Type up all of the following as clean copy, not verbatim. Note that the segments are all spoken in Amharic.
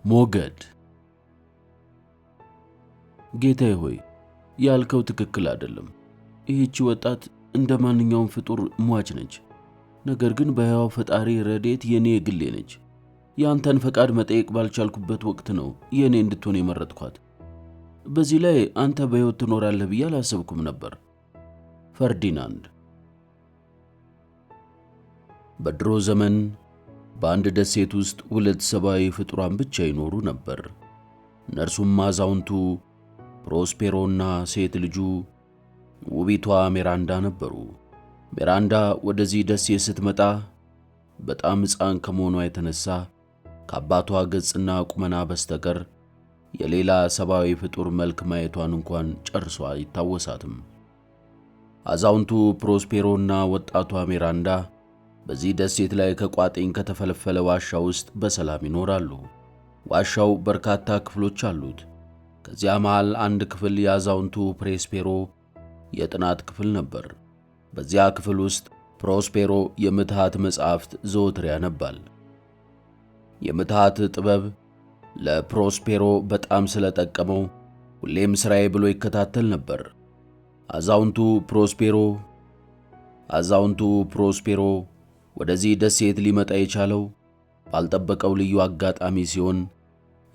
ሞገድ ጌታዬ ሆይ ያልከው ትክክል አይደለም። ይህች ወጣት እንደማንኛውም ፍጡር ሟች ነች። ነገር ግን በሕያው ፈጣሪ ረድኤት የኔ ግሌ ነች። ያንተን ፈቃድ መጠየቅ ባልቻልኩበት ወቅት ነው የኔ እንድትሆን የመረጥኳት። በዚህ ላይ አንተ በሕይወት ትኖራለህ ብዬ አላሰብኩም ነበር። ፈርዲናንድ። በድሮ ዘመን በአንድ ደሴት ውስጥ ሁለት ሰብአዊ ፍጡራን ብቻ ይኖሩ ነበር። እነርሱም አዛውንቱ ፕሮስፔሮና ሴት ልጁ ውቢቷ ሚራንዳ ነበሩ። ሚራንዳ ወደዚህ ደሴት ስትመጣ በጣም ሕፃን ከመሆኗ የተነሳ ከአባቷ ገጽና ቁመና በስተቀር የሌላ ሰብአዊ ፍጡር መልክ ማየቷን እንኳን ጨርሶ አይታወሳትም። አዛውንቱ ፕሮስፔሮና ወጣቷ ሚራንዳ በዚህ ደሴት ላይ ከቋጥኝ ከተፈለፈለ ዋሻ ውስጥ በሰላም ይኖራሉ። ዋሻው በርካታ ክፍሎች አሉት። ከዚያ መሃል አንድ ክፍል የአዛውንቱ ፕሮስፔሮ የጥናት ክፍል ነበር። በዚያ ክፍል ውስጥ ፕሮስፔሮ የምትሃት መጻሕፍት ዘወትር ያነባል። የምትሃት ጥበብ ለፕሮስፔሮ በጣም ስለጠቀመው ሁሌም ሥራዬ ብሎ ይከታተል ነበር። አዛውንቱ ፕሮስፔሮ ወደዚህ ደሴት ሊመጣ የቻለው ባልጠበቀው ልዩ አጋጣሚ ሲሆን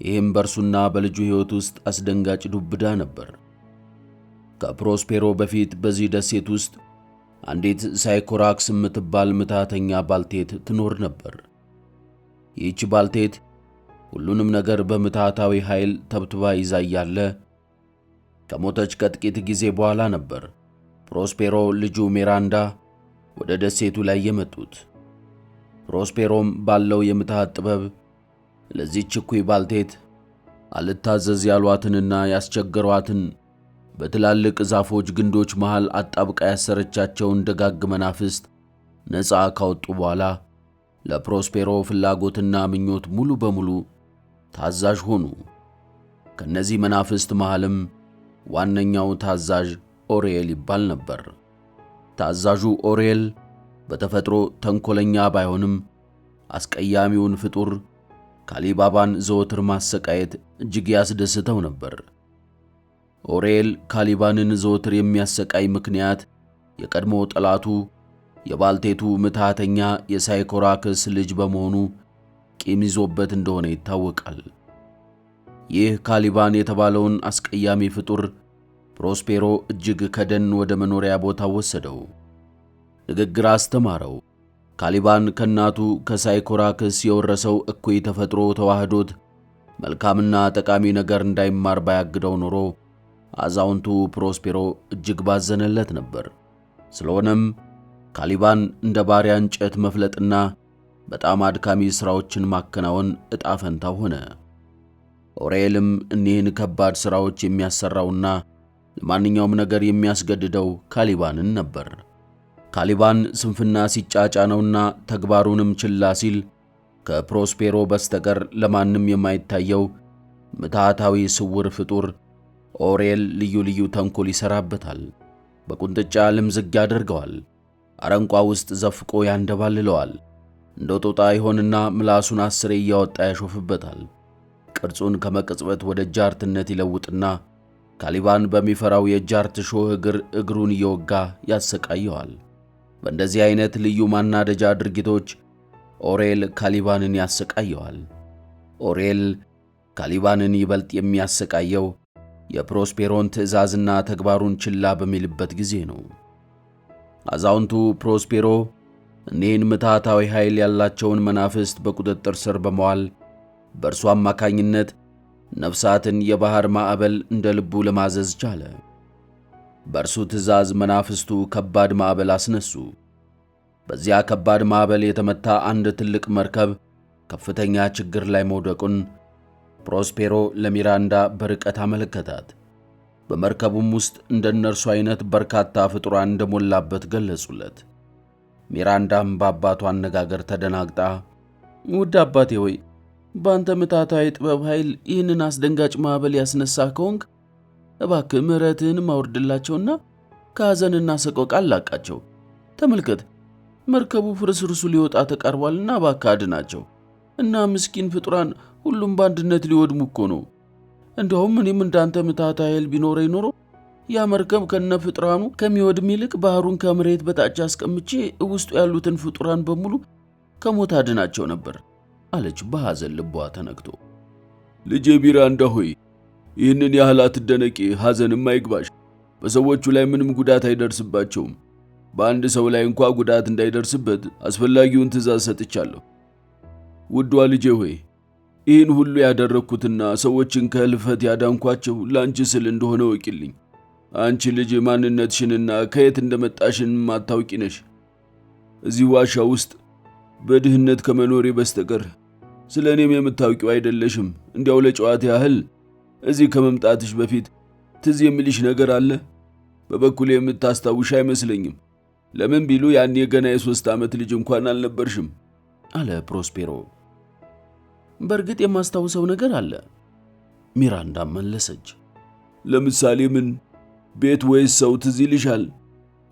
ይህም በእርሱና በልጁ ሕይወት ውስጥ አስደንጋጭ ዱብዳ ነበር። ከፕሮስፔሮ በፊት በዚህ ደሴት ውስጥ አንዲት ሳይኮራክስ የምትባል ምትሃተኛ ባልቴት ትኖር ነበር። ይህች ባልቴት ሁሉንም ነገር በምትሃታዊ ኃይል ተብትባ ይዛ እያለ ከሞተች ከጥቂት ጊዜ በኋላ ነበር ፕሮስፔሮ ልጁ ሚራንዳ ወደ ደሴቱ ላይ የመጡት። ፕሮስፔሮም ባለው የምትሃት ጥበብ ለዚህች እኩይ ባልቴት አልታዘዝ ያሏትንና ያስቸገሯትን በትላልቅ ዛፎች ግንዶች መሃል አጣብቃ ያሰረቻቸውን ደጋግ መናፍስት ነፃ ካወጡ በኋላ ለፕሮስፔሮ ፍላጎትና ምኞት ሙሉ በሙሉ ታዛዥ ሆኑ። ከነዚህ መናፍስት መሃልም ዋነኛው ታዛዥ ኦሪኤል ይባል ነበር። ታዛዡ ኦሪኤል በተፈጥሮ ተንኮለኛ ባይሆንም አስቀያሚውን ፍጡር ካሊባባን ዘወትር ማሰቃየት እጅግ ያስደስተው ነበር። ኦሪኤል ካሊባንን ዘወትር የሚያሰቃይ ምክንያት የቀድሞ ጠላቱ የባልቴቱ ምትሃተኛ የሳይኮራክስ ልጅ በመሆኑ ቂም ይዞበት እንደሆነ ይታወቃል። ይህ ካሊባን የተባለውን አስቀያሚ ፍጡር ፕሮስፔሮ እጅግ ከደን ወደ መኖሪያ ቦታ ወሰደው። ንግግር አስተማረው። ካሊባን ከእናቱ ከሳይኮራክስ የወረሰው እኩይ ተፈጥሮ ተዋህዶት መልካምና ጠቃሚ ነገር እንዳይማር ባያግደው ኖሮ አዛውንቱ ፕሮስፔሮ እጅግ ባዘነለት ነበር። ስለሆነም ካሊባን እንደ ባሪያ እንጨት መፍለጥና በጣም አድካሚ ሥራዎችን ማከናወን ዕጣ ፈንታው ሆነ። ኦሪኤልም እኒህን ከባድ ሥራዎች የሚያሠራውና ለማንኛውም ነገር የሚያስገድደው ካሊባንን ነበር። ካሊባን ስንፍና ሲጫጫነውና ተግባሩንም ችላ ሲል ከፕሮስፔሮ በስተቀር ለማንም የማይታየው ምትሃታዊ ስውር ፍጡር ኦሪኤል ልዩ ልዩ ተንኮል ይሠራበታል። በቁንጥጫ ልምዝግ ያደርገዋል። አረንቋ ውስጥ ዘፍቆ ያንደባልለዋል። እንደ ጦጣ ይሆንና ምላሱን አስሬ እያወጣ ያሾፍበታል። ቅርጹን ከመቅጽበት ወደ ጃርትነት ይለውጥና ካሊባን በሚፈራው የጃርት ሾህ እግሩን እየወጋ ያሰቃየዋል። በእንደዚህ አይነት ልዩ ማናደጃ ድርጊቶች ኦሪኤል ካሊባንን ያሰቃየዋል። ኦሪኤል ካሊባንን ይበልጥ የሚያሰቃየው የፕሮስፔሮን ትዕዛዝና ተግባሩን ችላ በሚልበት ጊዜ ነው። አዛውንቱ ፕሮስፔሮ እኒህን ምትሃታዊ ኃይል ያላቸውን መናፍስት በቁጥጥር ስር በመዋል በእርሱ አማካኝነት ነፍሳትን የባሕር ማዕበል እንደ ልቡ ለማዘዝ ቻለ። በእርሱ ትእዛዝ መናፍስቱ ከባድ ማዕበል አስነሱ። በዚያ ከባድ ማዕበል የተመታ አንድ ትልቅ መርከብ ከፍተኛ ችግር ላይ መውደቁን ፕሮስፔሮ ለሚራንዳ በርቀት አመለከታት። በመርከቡም ውስጥ እንደነርሱ አይነት በርካታ ፍጡራን እንደሞላበት ገለጹለት። ሚራንዳም በአባቷ አነጋገር ተደናግጣ ውድ አባቴ ሆይ በአንተ ምትሃታዊ ጥበብ ኃይል ይህንን አስደንጋጭ ማዕበል ያስነሳህ ከሆንክ እባክህ ምሕረትህን አውርድላቸውና ከሐዘንና ሰቆቃ አላቃቸው። ተመልከት፣ መርከቡ ፍርስርሱ ሊወጣ ተቃርቧልና እባክህ አድናቸው እና ምስኪን ፍጡራን ሁሉም በአንድነት ሊወድሙ እኮ ነው። እንደውም እኔም እንዳንተ ምታት ኃይል ቢኖረኝ ኖሮ ያ መርከብ ከነ ፍጥራኑ ከሚወድም ይልቅ ባህሩን ከመሬት በታች አስቀምጬ ውስጡ ያሉትን ፍጡራን በሙሉ ከሞት አድናቸው ነበር አለች በሐዘን ልቧ ተነክቶ። ልጄ ሚራንዳ ሆይ ይህንን ያህል አትደነቂ፣ ሐዘንም አይግባሽ። በሰዎቹ ላይ ምንም ጉዳት አይደርስባቸውም። በአንድ ሰው ላይ እንኳ ጉዳት እንዳይደርስበት አስፈላጊውን ትእዛዝ ሰጥቻለሁ። ውዷ ልጄ ሆይ ይህን ሁሉ ያደረግኩትና ሰዎችን ከህልፈት ያዳንኳቸው ላንቺ ስል እንደሆነ ወቂልኝ። አንቺ ልጅ ማንነትሽንና ከየት እንደመጣሽን ማታውቂ ነሽ። እዚህ ዋሻ ውስጥ በድህነት ከመኖሬ በስተቀር ስለኔም የምታውቂው አይደለሽም። እንዲያው ለጨዋታ ያህል እዚህ ከመምጣትሽ በፊት ትዝ የሚልሽ ነገር አለ? በበኩሌ የምታስታውሽ አይመስለኝም። ለምን ቢሉ ያኔ ገና የ3 ዓመት ልጅ እንኳን አልነበርሽም አለ ፕሮስፔሮ። በእርግጥ የማስታውሰው ነገር አለ ሚራንዳ መለሰች። ለምሳሌ ምን? ቤት ወይስ ሰው ትዝ ይልሻል?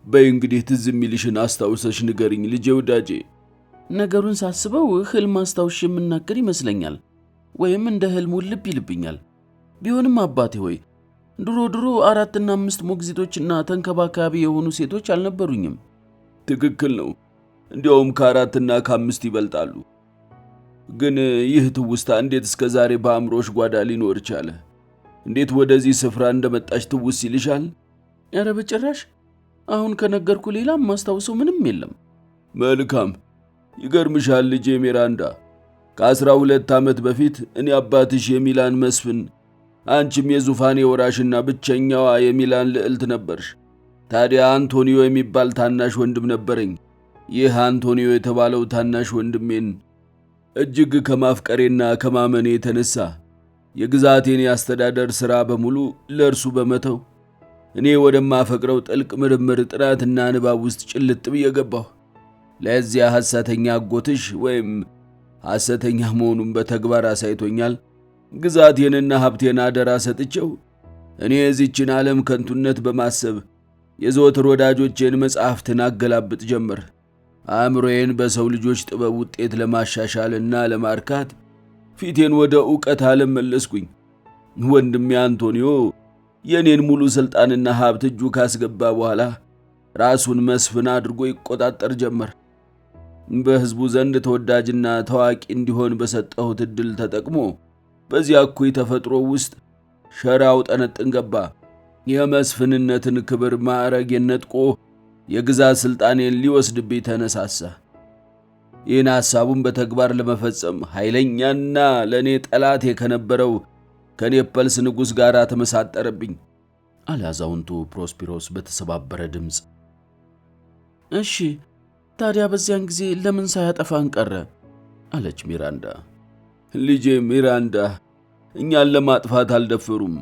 በይ እንግዲህ ትዝ የሚልሽን አስታውሰሽ ንገሪኝ ልጄ ወዳጄ። ነገሩን ሳስበው ህልም አስታውሽ የምናገር ይመስለኛል፣ ወይም እንደ ህልሙ ልብ ይልብኛል። ቢሆንም አባቴ ሆይ ድሮ 4 እና 5 ሞግዚቶችና ተንከባካቢ የሆኑ ሴቶች አልነበሩኝም። ትክክል ነው። እንዲያውም ከ4 እና ከ5 ይበልጣሉ። ግን ይህ ትውስታ እንዴት እስከ ዛሬ በአእምሮሽ ጓዳ ሊኖር ቻለ? እንዴት ወደዚህ ስፍራ እንደመጣሽ ትውስ ይልሻል? ኧረ በጭራሽ። አሁን ከነገርኩ ሌላ ማስታውሰው ምንም የለም። መልካም። ይገርምሻል ልጄ ሚራንዳ፣ ከ12 ዓመት በፊት እኔ አባትሽ የሚላን መስፍን፣ አንቺም የዙፋኔ ወራሽና ብቸኛዋ የሚላን ልዕልት ነበርሽ። ታዲያ አንቶኒዮ የሚባል ታናሽ ወንድም ነበረኝ። ይህ አንቶኒዮ የተባለው ታናሽ ወንድሜን እጅግ ከማፍቀሬና ከማመኔ የተነሳ የግዛቴን ያስተዳደር ሥራ በሙሉ ለእርሱ በመተው እኔ ወደማፈቅረው ጥልቅ ምርምር ጥናትና ንባብ ውስጥ ጭልጥ ብዬ ገባሁ። ለዚያ ሐሰተኛ አጎትሽ ወይም ሐሰተኛ መሆኑን በተግባር አሳይቶኛል። ግዛቴንና ሀብቴን አደራ ሰጥቼው እኔ የዚችን ዓለም ከንቱነት በማሰብ የዘወትር ወዳጆቼን መጻሕፍትን አገላብጥ ጀመር። አእምሮዬን በሰው ልጆች ጥበብ ውጤት ለማሻሻልና ለማርካት ፊቴን ወደ ዕውቀት ዓለም መለስኩኝ። ወንድሜ አንቶኒዮ የኔን ሙሉ ሥልጣንና ሀብት እጁ ካስገባ በኋላ ራሱን መስፍን አድርጎ ይቆጣጠር ጀመር። በሕዝቡ ዘንድ ተወዳጅና ታዋቂ እንዲሆን በሰጠሁት ዕድል ተጠቅሞ በዚያ እኩይ ተፈጥሮ ውስጥ ሸራው ጠነጥን ገባ። የመስፍንነትን ክብር ማዕረጌን ነጥቆ የግዛት ሥልጣኔን ሊወስድብኝ ተነሳሳ። ይህን ሐሳቡን በተግባር ለመፈጸም ኃይለኛና ለእኔ ጠላቴ ከነበረው ከኔፐልስ ንጉሥ ጋር ተመሳጠረብኝ አለ አዛውንቱ ፕሮስፒሮስ በተሰባበረ ድምፅ። እሺ ታዲያ በዚያን ጊዜ ለምን ሳያጠፋን ቀረ? አለች ሚራንዳ። ልጄ ሚራንዳ፣ እኛን ለማጥፋት አልደፈሩም።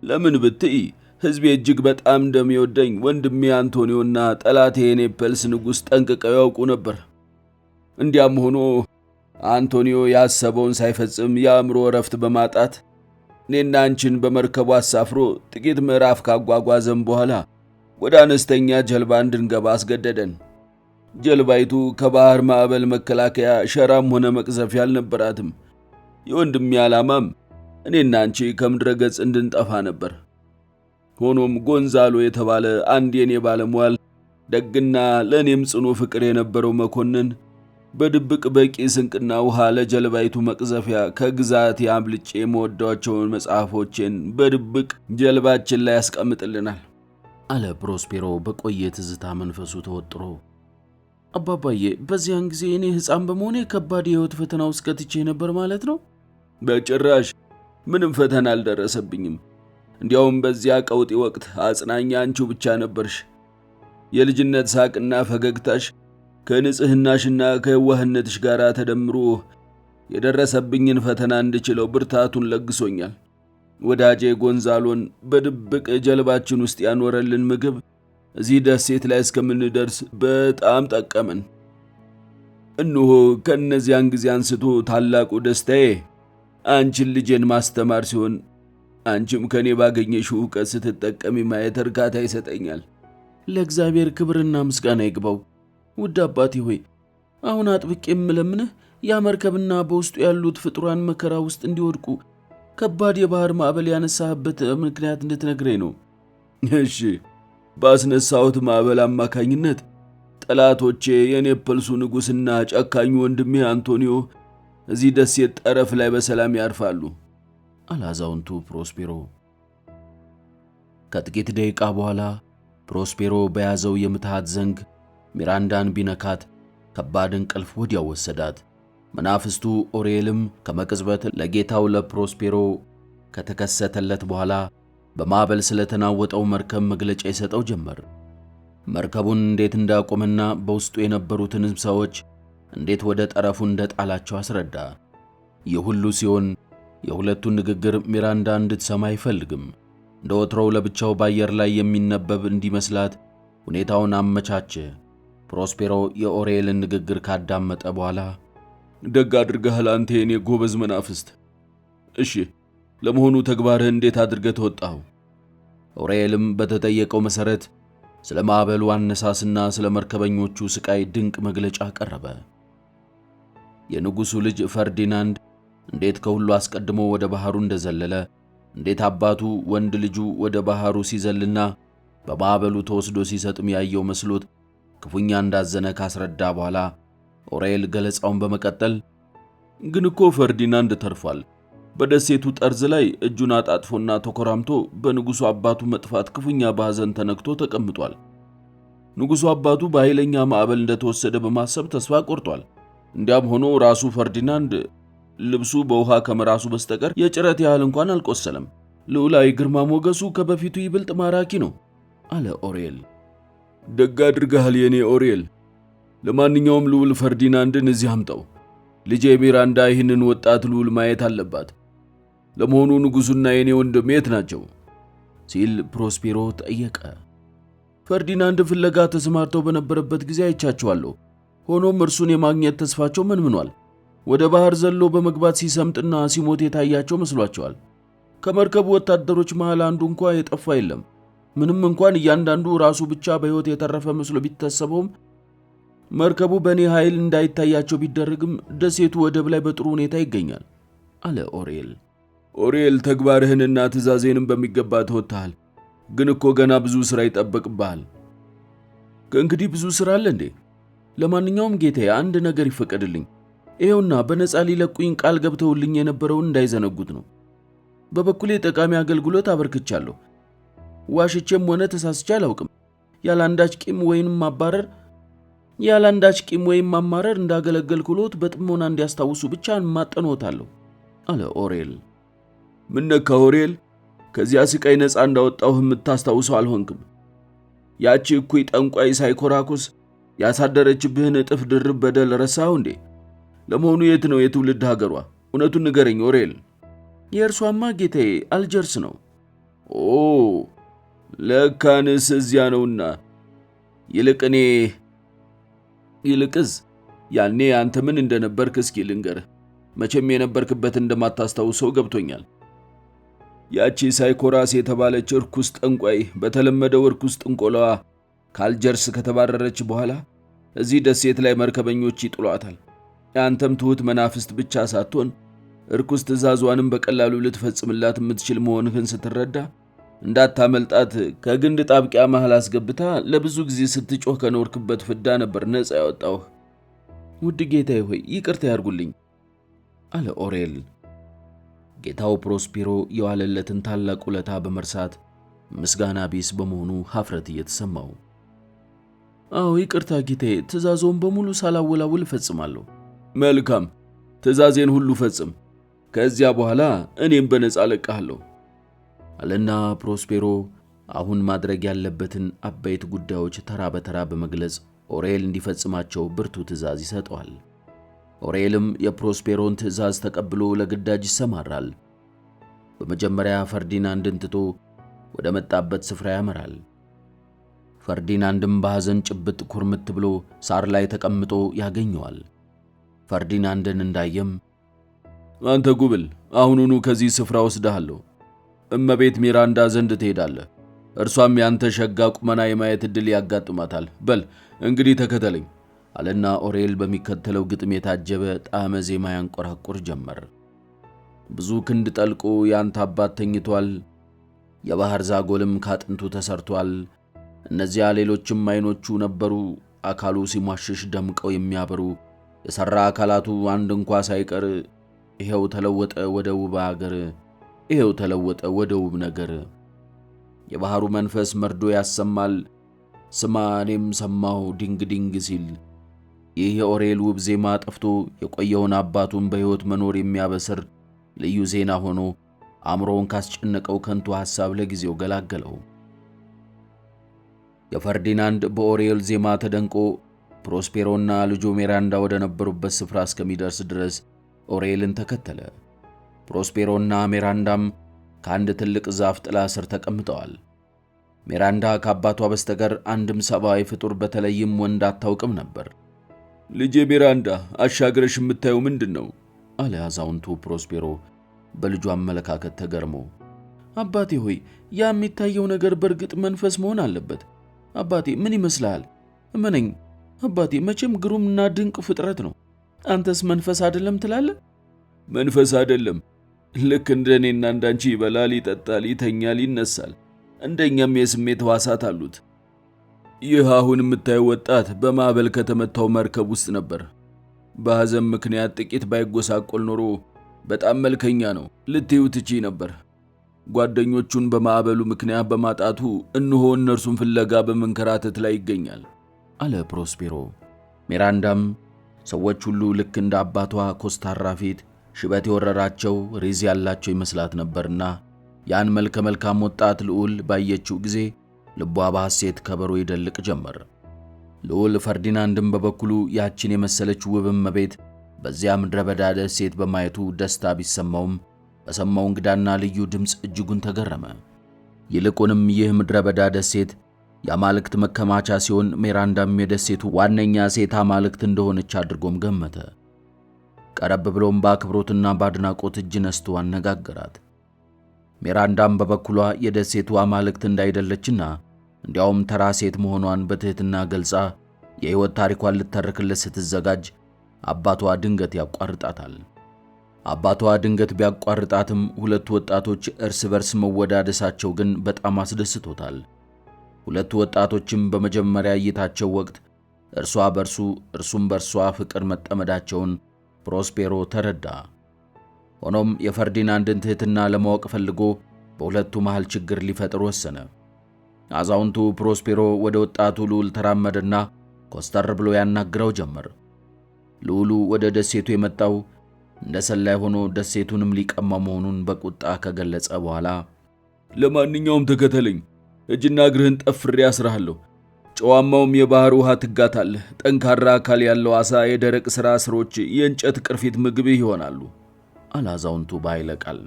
ለምን ብትይ ሕዝቤ እጅግ በጣም እንደሚወደኝ ወንድሜ አንቶኒዮና ጠላቴ የኔፐልስ ንጉሥ ጠንቅቀው ያውቁ ነበር። እንዲያም ሆኖ አንቶኒዮ ያሰበውን ሳይፈጽም የአእምሮ እረፍት በማጣት እኔና አንቺን በመርከቡ አሳፍሮ ጥቂት ምዕራፍ ካጓጓዘን በኋላ ወደ አነስተኛ ጀልባ እንድንገባ አስገደደን። ጀልባይቱ ከባህር ማዕበል መከላከያ ሸራም ሆነ መቅዘፊያ አልነበራትም። የወንድሜ ዓላማም እኔና አንቺ ከምድረ ገጽ እንድንጠፋ ነበር። ሆኖም ጎንዛሎ የተባለ አንድ የኔ ባለሟል ደግና ለእኔም ጽኑ ፍቅር የነበረው መኮንን በድብቅ በቂ ስንቅና ውሃ ለጀልባይቱ መቅዘፊያ ከግዛቴ አምልጬ የምወዳቸውን መጽሐፎቼን በድብቅ ጀልባችን ላይ ያስቀምጥልናል አለ ፕሮስፔሮ በቆየ ትዝታ መንፈሱ ተወጥሮ። አባባዬ፣ በዚያን ጊዜ እኔ ሕፃን በመሆኔ ከባድ የሕይወት ፈተና ውስጥ ከትቼ ነበር ማለት ነው? በጭራሽ ምንም ፈተና አልደረሰብኝም። እንዲያውም በዚያ ቀውጢ ወቅት አጽናኛ አንቺው ብቻ ነበርሽ። የልጅነት ሳቅና ፈገግታሽ ከንጽህናሽና ከየዋህነትሽ ጋር ተደምሮ የደረሰብኝን ፈተና እንድችለው ብርታቱን ለግሶኛል። ወዳጄ ጎንዛሎን በድብቅ ጀልባችን ውስጥ ያኖረልን ምግብ እዚህ ደሴት ላይ እስከምንደርስ በጣም ጠቀመን። እነሆ ከነዚያን ጊዜ አንስቶ ታላቁ ደስታዬ አንቺን ልጄን ማስተማር ሲሆን አንቺም ከኔ ባገኘሽው ዕውቀት ስትጠቀሚ ማየት እርካታ ይሰጠኛል። ለእግዚአብሔር ክብርና ምስጋና ይግባው። ውድ አባቴ ሆይ፣ አሁን አጥብቄ የምለምንህ ያ መርከብና በውስጡ ያሉት ፍጡራን መከራ ውስጥ እንዲወድቁ ከባድ የባህር ማዕበል ያነሳህበት ምክንያት እንድትነግረኝ ነው። እሺ፣ ባስነሳሁት ማዕበል አማካኝነት ጠላቶቼ የኔፕልሱ ንጉሥና ጨካኙ ወንድሜ አንቶኒዮ እዚህ ደሴት ጠረፍ ላይ በሰላም ያርፋሉ አለ አዛውንቱ ፕሮስፔሮ። ከጥቂት ደቂቃ በኋላ ፕሮስፔሮ በያዘው የምትሃት ዘንግ ሚራንዳን ቢነካት ከባድ እንቅልፍ ወዲያው ወሰዳት። መናፍስቱ ኦሪኤልም ከመቅጽበት ለጌታው ለፕሮስፔሮ ከተከሰተለት በኋላ በማዕበል ስለተናወጠው መርከብ መግለጫ ይሰጠው ጀመር። መርከቡን እንዴት እንዳቆመና በውስጡ የነበሩትን ሰዎች እንዴት ወደ ጠረፉ እንደጣላቸው አስረዳ። ይህ ሁሉ ሲሆን የሁለቱን ንግግር ሚራንዳ እንድትሰማ አይፈልግም። እንደ ወትሮው ለብቻው በአየር ላይ የሚነበብ እንዲመስላት ሁኔታውን አመቻቸ። ፕሮስፔሮ የኦሪኤልን ንግግር ካዳመጠ በኋላ ደግ አድርገሃል አንተ የኔ ጎበዝ መናፍስት። እሺ፣ ለመሆኑ ተግባርህ እንዴት አድርገህ ተወጣው? ኦሪኤልም በተጠየቀው መሰረት ስለ ማዕበሉ አነሳስና ስለ መርከበኞቹ ስቃይ ድንቅ መግለጫ ቀረበ። የንጉሡ ልጅ ፈርዲናንድ እንዴት ከሁሉ አስቀድሞ ወደ ባህሩ እንደዘለለ፣ እንዴት አባቱ ወንድ ልጁ ወደ ባህሩ ሲዘልና በማዕበሉ ተወስዶ ሲሰጥም ያየው መስሎት ክፉኛ እንዳዘነ ካስረዳ በኋላ ኦሪኤል ገለጻውን በመቀጠል ግን እኮ ፈርዲናንድ ተርፏል። በደሴቱ ጠርዝ ላይ እጁን አጣጥፎና ተኮራምቶ በንጉሡ አባቱ መጥፋት ክፉኛ በሐዘን ተነክቶ ተቀምጧል። ንጉሡ አባቱ በኃይለኛ ማዕበል እንደተወሰደ በማሰብ ተስፋ ቆርጧል። እንዲያም ሆኖ ራሱ ፈርዲናንድ ልብሱ በውሃ ከመራሱ በስተቀር የጭረት ያህል እንኳን አልቆሰለም። ልዑላዊ ግርማ ሞገሱ ከበፊቱ ይበልጥ ማራኪ ነው አለ ኦሪኤል። ደግ አድርገሃል የኔ ኦሪኤል። ለማንኛውም ልዑል ፈርዲናንድን እዚህ አምጣው። ልጄ ሚራንዳ ይህንን ወጣት ልዑል ማየት አለባት። ለመሆኑ ንጉሡና የኔ ወንድም የት ናቸው? ሲል ፕሮስፔሮ ጠየቀ። ፈርዲናንድ ፍለጋ ተሰማርተው በነበረበት ጊዜ አይቻቸዋለሁ። ሆኖም እርሱን የማግኘት ተስፋቸው መንምኗል። ወደ ባህር ዘሎ በመግባት ሲሰምጥና ሲሞት የታያቸው መስሏቸዋል። ከመርከቡ ወታደሮች መሃል አንዱ እንኳ የጠፋ የለም። ምንም እንኳን እያንዳንዱ ራሱ ብቻ በሕይወት የተረፈ መስሎ ቢታሰበውም መርከቡ በእኔ ኃይል እንዳይታያቸው ቢደረግም ደሴቱ ወደብ ላይ በጥሩ ሁኔታ ይገኛል አለ ኦሪኤል። ኦሪኤል፣ ተግባርህንና ትእዛዜንም በሚገባ ተወጥተሃል። ግን እኮ ገና ብዙ ሥራ ይጠበቅብሃል። ከእንግዲህ ብዙ ሥራ አለ እንዴ? ለማንኛውም ጌታዬ አንድ ነገር ይፈቀድልኝ። ይኸውና በነፃ ሊለቁኝ ቃል ገብተውልኝ የነበረውን እንዳይዘነጉት ነው። በበኩሌ ጠቃሚ አገልግሎት አበርክቻለሁ። ዋሽቼም ሆነ ተሳስቼ አላውቅም። ያላንዳች ቂም ወይም ማማረር እንዳገለገልኩሎት በጥሞና እንዲያስታውሱ ብቻ ማጠኖታለሁ አለ ኦሪኤል። ምን ነካ ኦሪኤል? ከዚያ ስቃይ ነፃ እንዳወጣሁህ የምታስታውሰው አልሆንክም? ያቺ እኩይ ጠንቋይ ሳይኮራኩስ ያሳደረችብህን እጥፍ ድርብ በደል ረሳኸው እንዴ? ለመሆኑ የት ነው የትውልድ ሀገሯ? እውነቱን ንገረኝ ኦሪኤል። የእርሷማ ጌታዬ አልጀርስ ነው። ኦ ለካንስ እዚያ ነውና። ይልቅስ ያኔ አንተ ምን እንደነበርክ እስኪ ልንገርህ። መቼም የነበርክበት እንደማታስታውሰው ገብቶኛል። ያቺ ሳይኮራስ የተባለች እርኩስ ጠንቋይ በተለመደው እርኩስ ጥንቆላዋ ካልጀርስ ከተባረረች በኋላ እዚህ ደሴት ላይ መርከበኞች ይጥሏታል። አንተም ትሁት መናፍስት ብቻ ሳትሆን እርኩስ ትእዛዟንም በቀላሉ ልትፈጽምላት የምትችል መሆንህን ስትረዳ እንዳታመልጣት ከግንድ ጣብቂያ መሃል አስገብታ ለብዙ ጊዜ ስትጮህ ከኖርክበት ፍዳ ነበር ነፃ ያወጣሁህ። ውድ ጌታዬ ሆይ ይቅርታ ያርጉልኝ አለ ኦሪኤል። ጌታው ፕሮስፔሮ የዋለለትን ታላቅ ውለታ በመርሳት ምስጋና ቢስ በመሆኑ ሀፍረት እየተሰማው፣ አዎ ይቅርታ ጌታዬ፣ ትእዛዞን በሙሉ ሳላወላውል እፈጽማለሁ። መልካም፣ ትእዛዜን ሁሉ ፈጽም። ከዚያ በኋላ እኔም በነፃ ለቅሃለሁ አለና ፕሮስፔሮ አሁን ማድረግ ያለበትን አበይት ጉዳዮች ተራ በተራ በመግለጽ ኦሪኤል እንዲፈጽማቸው ብርቱ ትእዛዝ ይሰጠዋል። ኦሪኤልም የፕሮስፔሮን ትእዛዝ ተቀብሎ ለግዳጅ ይሰማራል። በመጀመሪያ ፈርዲናንድን ትቶ ወደ መጣበት ስፍራ ያመራል። ፈርዲናንድም በሐዘን ጭብጥ ኩርምት ብሎ ሳር ላይ ተቀምጦ ያገኘዋል። ፈርዲናንድን እንዳየም አንተ ጉብል፣ አሁኑኑ ከዚህ ስፍራ ወስደሃለሁ። እመቤት ሚራንዳ ዘንድ ትሄዳለህ። እርሷም ያንተ ሸጋ ቁመና የማየት ዕድል ያጋጥማታል። በል እንግዲህ ተከተለኝ። አለና ኦሬል በሚከተለው ግጥም የታጀበ ጣዕመ ዜማ ያንቆራቁር ጀመር። ብዙ ክንድ ጠልቆ ያንተ አባት ተኝቷል፣ የባህር ዛጎልም ካጥንቱ ተሰርቷል። እነዚያ ሌሎችም አይኖቹ ነበሩ፣ አካሉ ሲሟሽሽ ደምቀው የሚያበሩ። የሰራ አካላቱ አንድ እንኳ ሳይቀር፣ ይሄው ተለወጠ ወደ ውብ አገር፣ ይሄው ተለወጠ ወደ ውብ ነገር። የባህሩ መንፈስ መርዶ ያሰማል፣ ስማ እኔም ሰማሁ ዲንግ ዲንግ ሲል። ይህ የኦሬል ውብ ዜማ ጠፍቶ የቆየውን አባቱን በሕይወት መኖር የሚያበስር ልዩ ዜና ሆኖ አእምሮውን ካስጨነቀው ከንቱ ሐሳብ ለጊዜው ገላገለው። የፈርዲናንድ በኦሬል ዜማ ተደንቆ ፕሮስፔሮና ልጁ ሚራንዳ ወደ ነበሩበት ስፍራ እስከሚደርስ ድረስ ኦሬልን ተከተለ። ፕሮስፔሮና ሚራንዳም ከአንድ ትልቅ ዛፍ ጥላ ስር ተቀምጠዋል። ሚራንዳ ከአባቷ በስተቀር አንድም ሰብአዊ ፍጡር በተለይም ወንድ አታውቅም ነበር። ልጄ ሚራንዳ አሻግረሽ የምታየው ምንድን ነው? አለ አዛውንቱ ፕሮስፔሮ በልጁ አመለካከት ተገርሞ። አባቴ ሆይ ያ የሚታየው ነገር በእርግጥ መንፈስ መሆን አለበት። አባቴ ምን ይመስልሃል? እመነኝ አባቴ፣ መቼም ግሩምና ድንቅ ፍጥረት ነው። አንተስ መንፈስ አይደለም ትላለህ? መንፈስ አይደለም። ልክ እንደኔና እንዳንቺ ይበላል፣ ይጠጣል፣ ይተኛል፣ ይነሳል። እንደኛም የስሜት ሕዋሳት አሉት። ይህ አሁን የምታየው ወጣት በማዕበል ከተመታው መርከብ ውስጥ ነበር። በሐዘን ምክንያት ጥቂት ባይጎሳቆል ኖሮ በጣም መልከኛ ነው ልትዩ ትቺ ነበር። ጓደኞቹን በማዕበሉ ምክንያት በማጣቱ እነሆ እነርሱን ፍለጋ በመንከራተት ላይ ይገኛል አለ ፕሮስፔሮ። ሚራንዳም ሰዎች ሁሉ ልክ እንደ አባቷ ኮስታራ ፊት፣ ሽበት የወረራቸው ሪዝ ያላቸው ይመስላት ነበርና ያን መልከ መልካም ወጣት ልዑል ባየችው ጊዜ ልቧ በሐሴት ከበሮ ይደልቅ ጀመር። ልዑል ፈርዲናንድም በበኩሉ ያችን የመሰለች ውብ እመቤት በዚያ ምድረ በዳ ደሴት በማየቱ ደስታ ቢሰማውም በሰማው እንግዳና ልዩ ድምፅ እጅጉን ተገረመ። ይልቁንም ይህ ምድረ በዳ ደሴት የአማልክት መከማቻ ሲሆን ሚራንዳም የደሴቱ ዋነኛ ሴት አማልክት እንደሆነች አድርጎም ገመተ። ቀረብ ብሎም በአክብሮትና በአድናቆት እጅ ነስቶ አነጋገራት። ሚራንዳም በበኩሏ የደሴቱ አማልክት እንዳይደለችና እንዲያውም ተራ ሴት መሆኗን በትህትና ገልጻ የሕይወት ታሪኳን ልተርክለት ስትዘጋጅ አባቷ ድንገት ያቋርጣታል። አባቷ ድንገት ቢያቋርጣትም ሁለቱ ወጣቶች እርስ በርስ መወዳደሳቸው ግን በጣም አስደስቶታል። ሁለቱ ወጣቶችም በመጀመሪያ እይታቸው ወቅት እርሷ በርሱ እርሱም በርሷ ፍቅር መጠመዳቸውን ፕሮስፔሮ ተረዳ። ሆኖም የፈርዲናንድን ትህትና ለማወቅ ፈልጎ በሁለቱ መሃል ችግር ሊፈጥር ወሰነ። አዛውንቱ ፕሮስፔሮ ወደ ወጣቱ ልዑል ተራመደና ኮስተር ብሎ ያናግረው ጀመር። ልዑሉ ወደ ደሴቱ የመጣው እንደ ሰላይ ሆኖ ደሴቱንም ሊቀማ መሆኑን በቁጣ ከገለጸ በኋላ ለማንኛውም ተከተለኝ፣ እጅና እግርህን ጠፍሬ አስራለሁ። ጨዋማውም የባህር ውሃ ትጋታለህ። ጠንካራ አካል ያለው አሳ፣ የደረቅ ሥራ ስሮች፣ የእንጨት ቅርፊት ምግብህ ይሆናሉ አለ አዛውንቱ በኃይለ ቃል።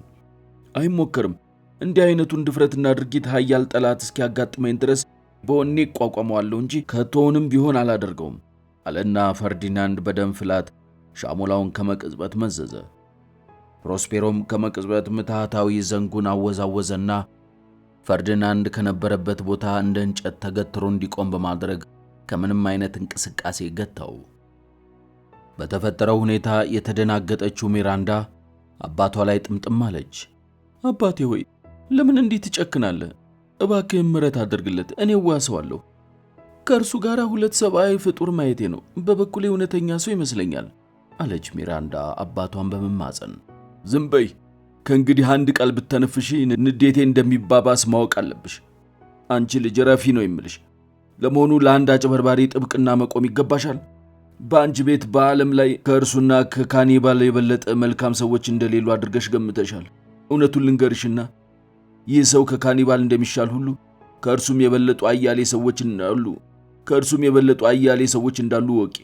አይሞከርም። እንዲህ አይነቱን ድፍረትና ድርጊት ኃያል ጠላት እስኪያጋጥመኝ ድረስ በወኔ እቋቋመዋለሁ እንጂ ከቶውንም ቢሆን አላደርገውም አለና ፈርዲናንድ በደም ፍላት ሻሞላውን ከመቅጽበት መዘዘ። ፕሮስፔሮም ከመቅጽበት ምትሃታዊ ዘንጉን አወዛወዘና ፈርዲናንድ ከነበረበት ቦታ እንደ እንጨት ተገትሮ እንዲቆም በማድረግ ከምንም አይነት እንቅስቃሴ ገታው። በተፈጠረው ሁኔታ የተደናገጠችው ሚራንዳ አባቷ ላይ ጥምጥም አለች። አባቴ ሆይ ለምን እንዲህ ትጨክናለህ? እባክህ ምሕረት አድርግለት፣ እኔ ዋሰዋለሁ። ከእርሱ ጋር ሁለት ሰብአዊ ፍጡር ማየቴ ነው። በበኩሌ እውነተኛ ሰው ይመስለኛል አለች ሚራንዳ አባቷን በመማጸን። ዝም በይ፣ ከእንግዲህ አንድ ቃል ብተነፍሺ ንዴቴ እንደሚባባስ ማወቅ አለብሽ። አንቺ ልጅ ረፊ ነው የምልሽ። ለመሆኑ ለአንድ አጭበርባሪ ጥብቅና መቆም ይገባሻል? በአንቺ ቤት በዓለም ላይ ከእርሱና ከካኒባል የበለጠ መልካም ሰዎች እንደሌሉ አድርገሽ ገምተሻል። እውነቱን ልንገርሽና ይህ ሰው ከካኒባል እንደሚሻል ሁሉ ከእርሱም የበለጡ አያሌ ሰዎች እንዳሉ ወቂ።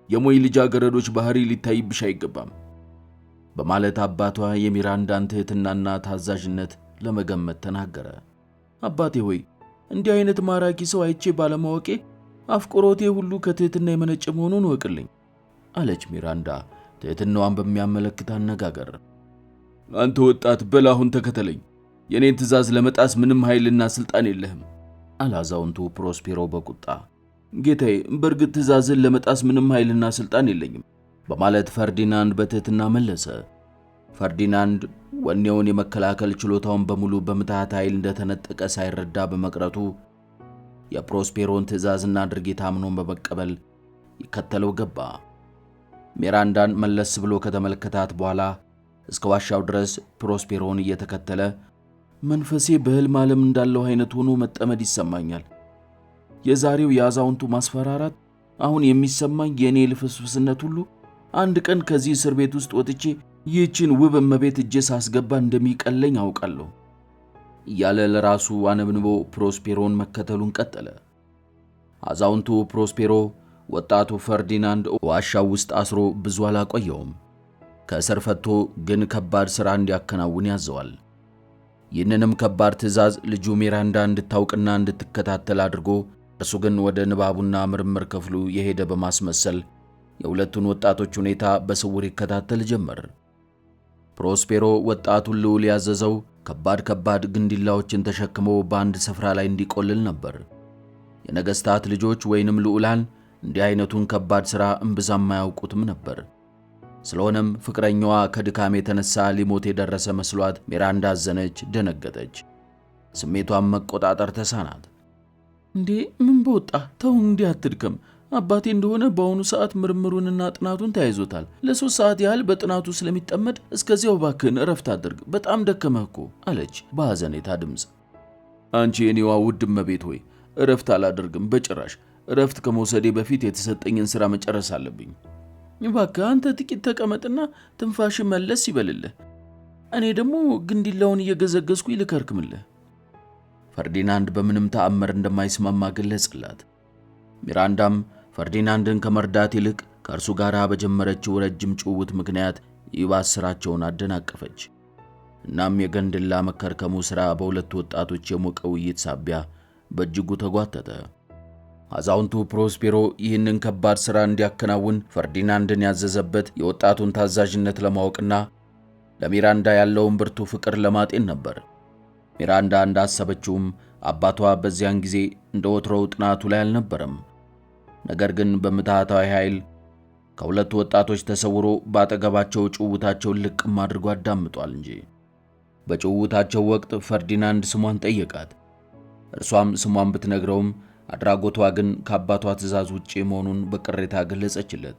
የሞይ ልጃገረዶች ባህሪ ሊታይብሽ አይገባም በማለት አባቷ የሚራንዳን ትህትናና ታዛዥነት ለመገመት ተናገረ። አባቴ ሆይ እንዲህ አይነት ማራኪ ሰው አይቼ ባለማወቄ አፍቅሮቴ ሁሉ ከትህትና የመነጨ መሆኑን ወቅልኝ አለች ሚራንዳ ትህትናዋን በሚያመለክት አነጋገር። አንተ ወጣት በል አሁን ተከተለኝ። የኔን ትእዛዝ ለመጣስ ምንም ኃይልና ስልጣን የለህም አለ አዛውንቱ ፕሮስፔሮ በቁጣ። ጌታዬ፣ በእርግጥ ትእዛዝን ለመጣስ ምንም ኃይልና ስልጣን የለኝም በማለት ፈርዲናንድ በትህትና መለሰ። ፈርዲናንድ ወኔውን የመከላከል ችሎታውን በሙሉ በምትሃት ኃይል እንደተነጠቀ ሳይረዳ በመቅረቱ የፕሮስፔሮን ትእዛዝና ድርጊት አምኖ በመቀበል ይከተለው ገባ። ሚራንዳን መለስ ብሎ ከተመለከታት በኋላ እስከ ዋሻው ድረስ ፕሮስፔሮን እየተከተለ መንፈሴ በሕልም ዓለም እንዳለው አይነት ሆኖ መጠመድ ይሰማኛል። የዛሬው የአዛውንቱ ማስፈራራት፣ አሁን የሚሰማኝ የእኔ ልፍስፍስነት ሁሉ አንድ ቀን ከዚህ እስር ቤት ውስጥ ወጥቼ ይህችን ውብ እመቤት እጄ ሳስገባ እንደሚቀለኝ አውቃለሁ እያለ ለራሱ አነብንቦ ፕሮስፔሮን መከተሉን ቀጠለ። አዛውንቱ ፕሮስፔሮ ወጣቱ ፈርዲናንድ ዋሻው ውስጥ አስሮ ብዙ አላቆየውም። ከእስር ፈቶ ግን ከባድ ሥራ እንዲያከናውን ያዘዋል። ይህንንም ከባድ ትእዛዝ ልጁ ሚራንዳ እንድታውቅና እንድትከታተል አድርጎ እርሱ ግን ወደ ንባቡና ምርምር ክፍሉ የሄደ በማስመሰል የሁለቱን ወጣቶች ሁኔታ በስውር ይከታተል ጀመር። ፕሮስፔሮ ወጣቱን ልዑል ያዘዘው ከባድ ግንዲላዎችን ተሸክሞ በአንድ ስፍራ ላይ እንዲቆልል ነበር። የነገሥታት ልጆች ወይንም ልዑላን እንዲህ አይነቱን ከባድ ሥራ እምብዛም አያውቁትም ነበር። ስለሆነም ፍቅረኛዋ ከድካም የተነሳ ሊሞት የደረሰ መስሏት ሚራንዳ አዘነች፣ ደነገጠች። ስሜቷን መቆጣጠር ተሳናት። እንዴ ምን በወጣ ተው፣ እንዲህ አትድከም። አባቴ እንደሆነ በአሁኑ ሰዓት ምርምሩንና ጥናቱን ተያይዞታል። ለ3 ሰዓት ያህል በጥናቱ ስለሚጠመድ እስከዚያው ባክን እረፍት አድርግ፣ በጣም ደከመህ እኮ አለች በሐዘኔታ ድምፅ። አንቺ የኔዋ ውድ እመቤት ሆይ፣ እረፍት አላደርግም በጭራሽ። እረፍት ከመውሰዴ በፊት የተሰጠኝን ሥራ መጨረስ አለብኝ። እባክህ አንተ ጥቂት ተቀመጥና ትንፋሽ መለስ ይበልልህ። እኔ ደግሞ ግንዲላውን እየገዘገዝኩ ልከርክምልህ። ፈርዲናንድ በምንም ተአምር እንደማይስማማ ገለጸላት። ሚራንዳም ፈርዲናንድን ከመርዳት ይልቅ ከእርሱ ጋር በጀመረችው ረጅም ጭውውት ምክንያት ይባስ ሥራቸውን አደናቀፈች። እናም የገንድላ መከርከሙ ሥራ በሁለቱ ወጣቶች የሞቀ ውይይት ሳቢያ በእጅጉ ተጓተተ። አዛውንቱ ፕሮስፔሮ ይህንን ከባድ ሥራ እንዲያከናውን ፈርዲናንድን ያዘዘበት የወጣቱን ታዛዥነት ለማወቅና ለሚራንዳ ያለውን ብርቱ ፍቅር ለማጤን ነበር። ሚራንዳ እንዳሰበችውም አባቷ በዚያን ጊዜ እንደ ወትሮው ጥናቱ ላይ አልነበረም። ነገር ግን በምትሃታዊ ኃይል ከሁለቱ ወጣቶች ተሰውሮ ባጠገባቸው ጭውውታቸውን ልቅም አድርጎ አዳምጧል እንጂ። በጭውውታቸው ወቅት ፈርዲናንድ ስሟን ጠየቃት። እርሷም ስሟን ብትነግረውም አድራጎቷ ግን ከአባቷ ትእዛዝ ውጪ መሆኑን በቅሬታ ገለጸችለት።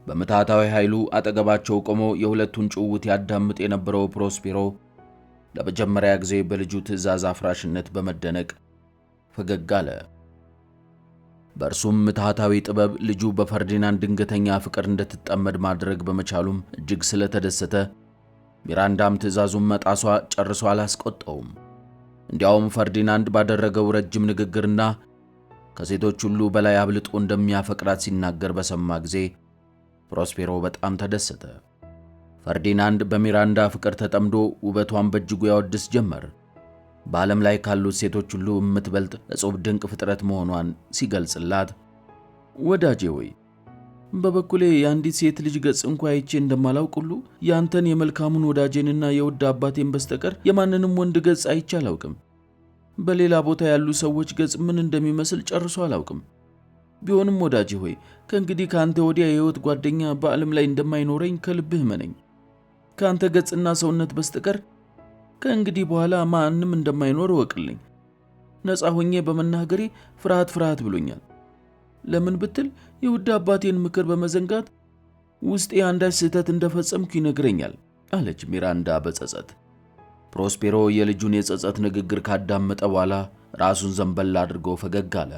በምትሃታዊ ኃይሉ አጠገባቸው ቆሞ የሁለቱን ጭውውት ያዳምጥ የነበረው ፕሮስፔሮ ለመጀመሪያ ጊዜ በልጁ ትእዛዝ አፍራሽነት በመደነቅ ፈገግ አለ። በእርሱም ምትሃታዊ ጥበብ ልጁ በፈርዲናንድ ድንገተኛ ፍቅር እንድትጠመድ ማድረግ በመቻሉም እጅግ ስለተደሰተ ሚራንዳም ትእዛዙን መጣሷ ጨርሶ አላስቆጣውም። እንዲያውም ፈርዲናንድ ባደረገው ረጅም ንግግርና ከሴቶች ሁሉ በላይ አብልጦ እንደሚያፈቅራት ሲናገር በሰማ ጊዜ ፕሮስፔሮ በጣም ተደሰተ። ፈርዲናንድ በሚራንዳ ፍቅር ተጠምዶ ውበቷን በእጅጉ ያወድስ ጀመር። በዓለም ላይ ካሉት ሴቶች ሁሉ የምትበልጥ እጹብ ድንቅ ፍጥረት መሆኗን ሲገልጽላት፣ ወዳጄ ሆይ በበኩሌ የአንዲት ሴት ልጅ ገጽ እንኳ አይቼ እንደማላውቅ ሁሉ ያንተን የመልካሙን ወዳጄንና የውድ አባቴን በስተቀር የማንንም ወንድ ገጽ አይቼ አላውቅም። በሌላ ቦታ ያሉ ሰዎች ገጽ ምን እንደሚመስል ጨርሶ አላውቅም። ቢሆንም ወዳጄ ሆይ ከእንግዲህ ከአንተ ወዲያ የሕይወት ጓደኛ በዓለም ላይ እንደማይኖረኝ ከልብህ መነኝ። ከአንተ ገጽና ሰውነት በስተቀር ከእንግዲህ በኋላ ማንም እንደማይኖር እወቅልኝ። ነፃ ሆኜ በመናገሬ ፍርሃት ብሎኛል። ለምን ብትል የውድ አባቴን ምክር በመዘንጋት ውስጤ አንዳች ስህተት እንደፈጸምኩ ይነግረኛል አለች ሚራንዳ በጸጸት። ፕሮስፔሮ የልጁን የጸጸት ንግግር ካዳመጠ በኋላ ራሱን ዘንበል አድርጎ ፈገግ አለ።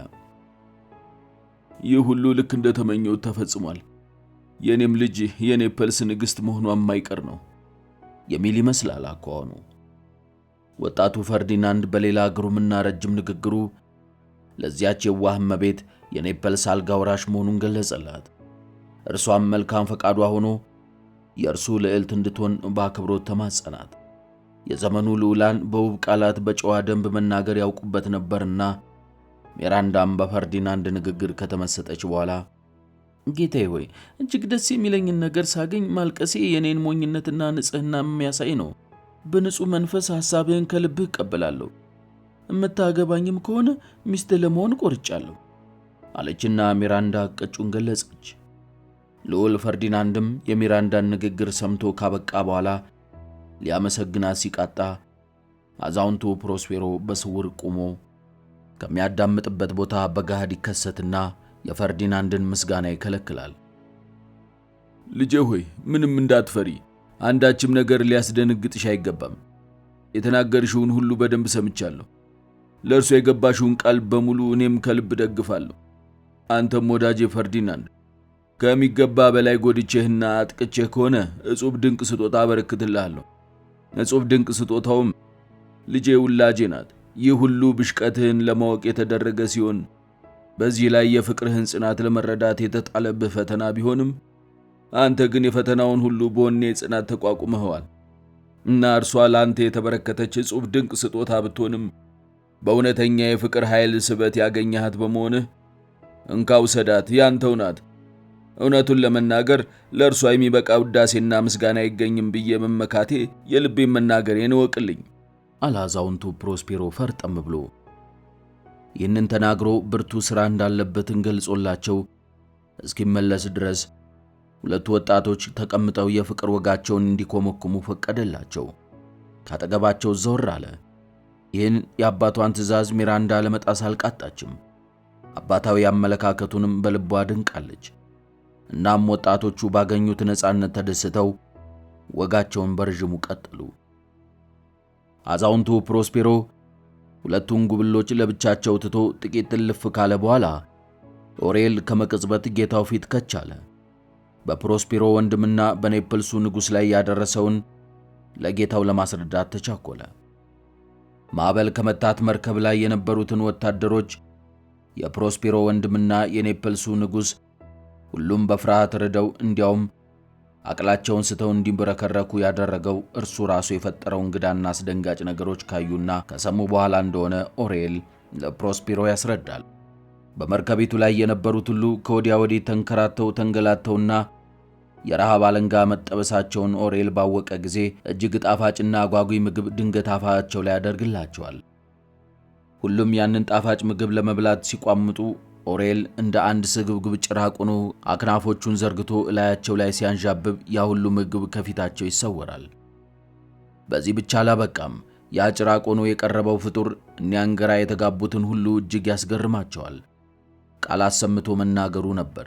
ይህ ሁሉ ልክ እንደተመኘሁት ተፈጽሟል። የኔም ልጅ የኔፐልስ ንግሥት መሆኗ የማይቀር ነው የሚል ይመስላል አኳኋኑ። ወጣቱ ፈርዲናንድ በሌላ ግሩምና ረጅም ንግግሩ ለዚያች የዋህ እመቤት የኔፐልስ አልጋ ወራሽ መሆኑን ገለጸላት። እርሷም መልካም ፈቃዷ ሆኖ የእርሱ ልዕልት እንድትሆን በአክብሮት ተማጸናት። የዘመኑ ልዑላን በውብ ቃላት በጨዋ ደንብ መናገር ያውቁበት ነበርና ሚራንዳም በፈርዲናንድ ንግግር ከተመሰጠች በኋላ ጌታዬ ሆይ እጅግ ደስ የሚለኝን ነገር ሳገኝ ማልቀሴ የኔን ሞኝነትና ንጽህና የሚያሳይ ነው። በንጹህ መንፈስ ሐሳብህን ከልብህ እቀበላለሁ። እምታገባኝም ከሆነ ሚስት ለመሆን ቆርጫለሁ። አለችና ሚራንዳ ቀጩን ገለጸች። ልዑል ፈርዲናንድም የሚራንዳን ንግግር ሰምቶ ካበቃ በኋላ ሊያመሰግናት ሲቃጣ አዛውንቱ ፕሮስፔሮ በስውር ቆሞ ከሚያዳምጥበት ቦታ በጋድ ይከሰትና የፈርዲናንድን ምስጋና ይከለክላል። ልጄ ሆይ ምንም እንዳትፈሪ፣ አንዳችም ነገር ሊያስደነግጥሽ አይገባም። የተናገርሽውን ሁሉ በደንብ ሰምቻለሁ። ለእርሱ የገባሽውን ቃል በሙሉ እኔም ከልብ ደግፋለሁ። አንተም ወዳጄ ፈርዲናንድ ከሚገባ በላይ ጎድቼህና አጥቅቼህ ከሆነ እጹብ ድንቅ ስጦታ አበረክትልሃለሁ። እጹብ ድንቅ ስጦታውም ልጄ ውላጄ ናት። ይህ ሁሉ ብሽቀትህን ለማወቅ የተደረገ ሲሆን በዚህ ላይ የፍቅርህን ጽናት ለመረዳት የተጣለብህ ፈተና ቢሆንም አንተ ግን የፈተናውን ሁሉ በወኔ ጽናት ተቋቁመኸዋል እና እርሷ ለአንተ የተበረከተች እጹብ ድንቅ ስጦታ ብትሆንም በእውነተኛ የፍቅር ኃይል ስበት ያገኘሃት በመሆንህ እንካ ውሰዳት፣ ያንተው ናት። እውነቱን ለመናገር ለእርሷ የሚበቃ ውዳሴና ምስጋና አይገኝም ብዬ መመካቴ የልቤን መናገሬን እወቅልኝ አለ አዛውንቱ ፕሮስፔሮ ፈርጠም ብሎ። ይህንን ተናግሮ ብርቱ ሥራ እንዳለበትን ገልጾላቸው እስኪመለስ ድረስ ሁለቱ ወጣቶች ተቀምጠው የፍቅር ወጋቸውን እንዲኮመኩሙ ፈቀደላቸው። ካጠገባቸው ዘወር አለ። ይህን የአባቷን ትእዛዝ ሚራንዳ ለመጣስ አልቃጣችም። አባታዊ አመለካከቱንም በልቧ አድንቃለች። እናም ወጣቶቹ ባገኙት ነፃነት ተደስተው ወጋቸውን በረዥሙ ቀጠሉ። አዛውንቱ ፕሮስፔሮ ሁለቱን ጉብሎች ለብቻቸው ትቶ ጥቂት እልፍ ካለ በኋላ ኦሬል ከመቅጽበት ጌታው ፊት ከቻለ። በፕሮስፔሮ ወንድምና በኔፕልሱ ንጉሥ ላይ ያደረሰውን ለጌታው ለማስረዳት ተቻኮለ። ማዕበል ከመታት መርከብ ላይ የነበሩትን ወታደሮች የፕሮስፔሮ ወንድምና የኔፕልሱ ንጉሥ ሁሉም በፍርሃት ርደው እንዲያውም አቅላቸውን ስተው እንዲበረከረኩ ያደረገው እርሱ ራሱ የፈጠረው እንግዳና አስደንጋጭ ነገሮች ካዩና ከሰሙ በኋላ እንደሆነ ኦሬል ለፕሮስፔሮ ያስረዳል። በመርከቢቱ ላይ የነበሩት ሁሉ ከወዲያ ወዲህ ተንገላተውና የረሃብ አለንጋ መጠበሳቸውን ኦሬል ባወቀ ጊዜ እጅግ ጣፋጭና አጓጊ ምግብ ድንገት አፋቸው ላይ ያደርግላቸዋል። ሁሉም ያንን ጣፋጭ ምግብ ለመብላት ሲቋምጡ ኦሬል እንደ አንድ ስግብግብ ጭራቅ ሆኖ አክናፎቹን ዘርግቶ እላያቸው ላይ ሲያንዣብብ ያ ሁሉ ምግብ ከፊታቸው ይሰወራል። በዚህ ብቻ አላበቃም። ያ ጭራቅ ሆኖ የቀረበው ፍጡር እኒያን ግራ የተጋቡትን ሁሉ እጅግ ያስገርማቸዋል። ቃል አሰምቶ መናገሩ ነበር።